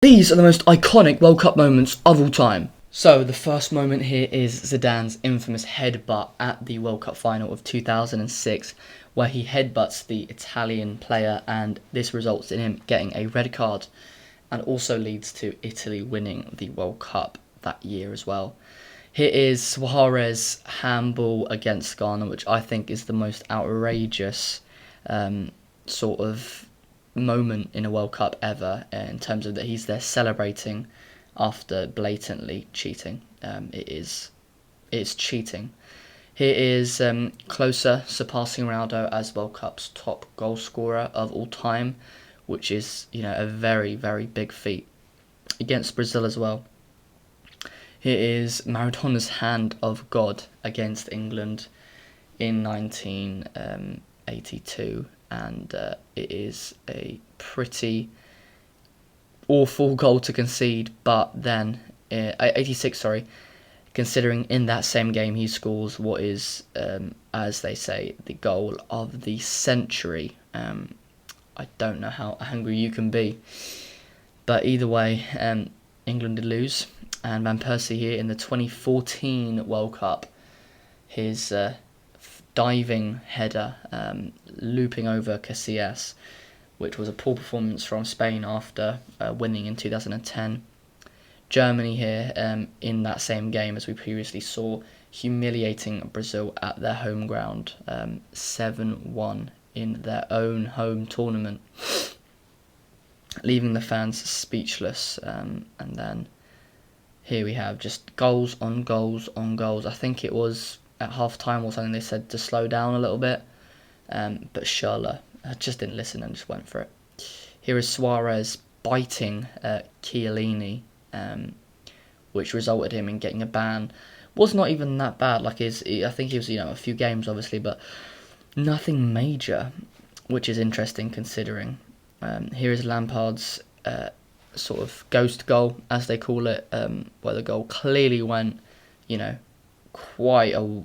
These are the most iconic World Cup moments of all time. So the first moment here is Zidane's infamous headbutt at the World Cup final of 2006, where he headbutts the Italian player, and this results in him getting a red card, and also leads to Italy winning the World Cup that year as well. Here is Suarez handball against Ghana, which I think is the most outrageous sort of moment in a World Cup ever, in terms of that he's there celebrating after blatantly cheating. It's cheating. Here is Closer surpassing Ronaldo as World Cup's top goal scorer of all time, which is, a very, very big feat, against Brazil as well. Here is Maradona's hand of God against England in 1982, and it is a pretty awful goal to concede, but then 86, considering in that same game he scores what is, as they say, the goal of the century. I don't know how angry you can be, but either way, England did lose, and Van Persie here in the 2014 World Cup, his diving header, looping over Casillas, which was a poor performance from Spain after winning in 2010. Germany here, in that same game as we previously saw, humiliating Brazil at their home ground, 7-1 in their own home tournament, leaving the fans speechless. And then here we have just goals on goals on goals. I think it was at half-time or something they said to slow down a little bit, but Schürrle just didn't listen and just went for it. Here is Suarez biting Chiellini, which resulted him in getting a ban. Was not even that bad. I think he was, a few games obviously, but nothing major, which is interesting considering. Here is Lampard's sort of ghost goal, as they call it, where the goal clearly went, quite a,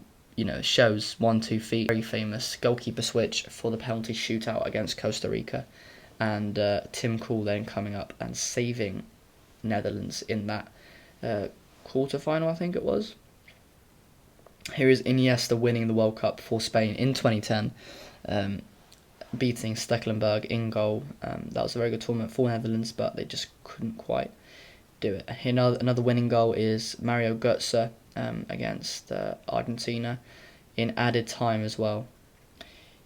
shows 1-2 feet. Very famous goalkeeper switch for the penalty shootout against Costa Rica, and Tim Krul then coming up and saving Netherlands in that quarter-final, I think it was. Here is Iniesta winning the World Cup for Spain in 2010, beating Stekelenburg in goal. That was a very good tournament for Netherlands, but they just couldn't quite do it. Here, another winning goal is Mario Götze against Argentina in added time as well.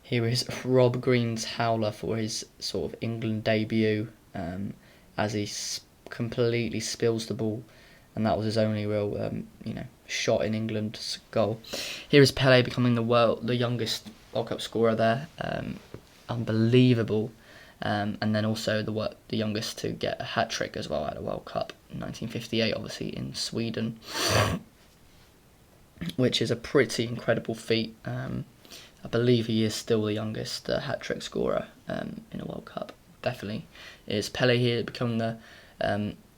Here is Rob Green's howler for his sort of England debut, as he completely spills the ball, and that was his only real shot in England's goal. Here is Pelé becoming the youngest World Cup scorer there, unbelievable, and then also the youngest to get a hat-trick as well at a World Cup in 1958, obviously in Sweden, which is a pretty incredible feat. I believe he is still the youngest hat-trick scorer in a World Cup. Definitely is. Pelé here becoming the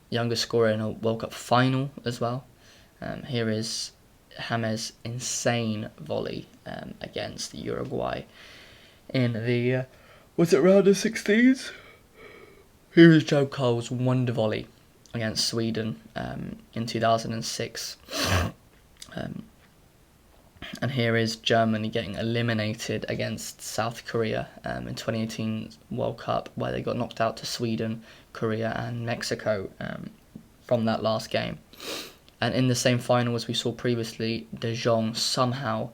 youngest scorer in a World Cup final as well. Here is James' insane volley against Uruguay in the was it round of 16s? Here is Joe Cole's wonder volley against Sweden in 2006. And here is Germany getting eliminated against South Korea in 2018 World Cup, where they got knocked out to Sweden, Korea and Mexico from that last game. And in the same final as we saw previously, De Jong somehow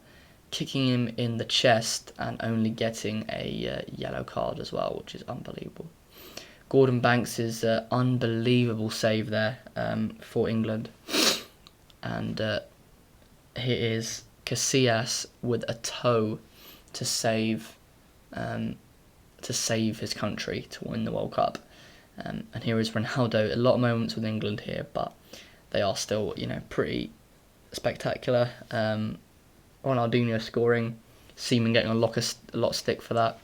kicking him in the chest and only getting a yellow card as well, which is unbelievable. Gordon Banks' unbelievable save there for England. And here is Casillas with a toe to save his country to win the World Cup. And here is Ronaldo. A lot of moments with England here, but they are still, pretty spectacular. Ronaldinho scoring, Seaman getting a lot of stick for that.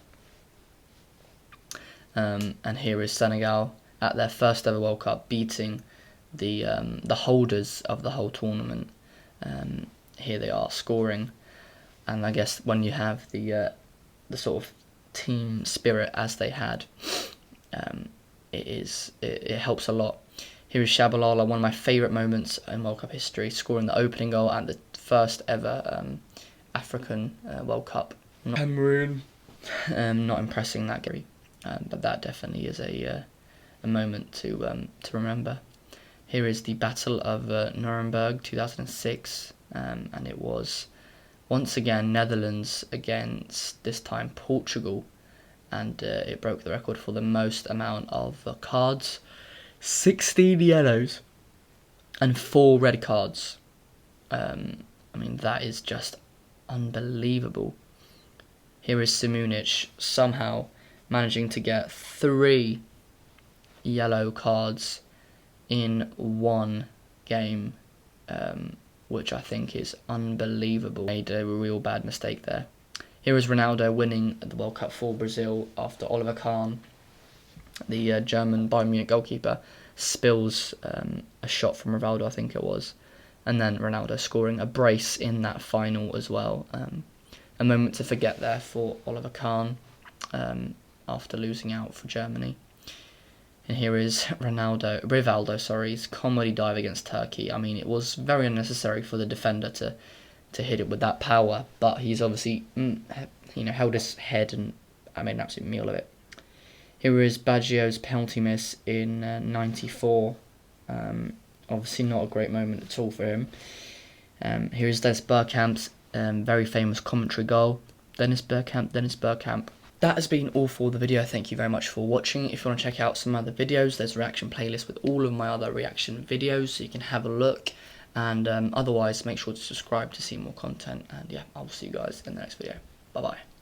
And here is Senegal at their first ever World Cup, beating the holders of the whole tournament. Here they are scoring, and I guess when you have the sort of team spirit as they had, it helps a lot. Here is Shabalala, one of my favourite moments in World Cup history, scoring the opening goal and the first ever African World Cup. Cameroon. Not impressing that Gary, but that definitely is a moment to remember. Here is the Battle of Nuremberg 2006, and it was once again Netherlands against, this time, Portugal, and it broke the record for the most amount of cards. 16 yellows and 4 red cards. I mean, that is just unbelievable. Here is Simunic somehow managing to get 3 yellow cards in one game, which I think is unbelievable. Made a real bad mistake there. Here is Ronaldo winning the World Cup for Brazil after Oliver Kahn, the German Bayern Munich goalkeeper, spills a shot from Ronaldo, I think it was, and then Ronaldo scoring a brace in that final as well. A moment to forget there for Oliver Kahn after losing out for Germany. And here is Rivaldo's comedy dive against Turkey. I mean, it was very unnecessary for the defender to hit it with that power, but he's obviously held his head and I made an absolute meal of it. Here is Baggio's penalty miss in '94. Obviously not a great moment at all for him. Here is Dennis Bergkamp's very famous commentary goal. Dennis Bergkamp. That has been all for the video. Thank you very much for watching. If you want to check out some other videos, there's a reaction playlist with all of my other reaction videos, so you can have a look. And otherwise, make sure to subscribe to see more content. And yeah, I'll see you guys in the next video. Bye bye.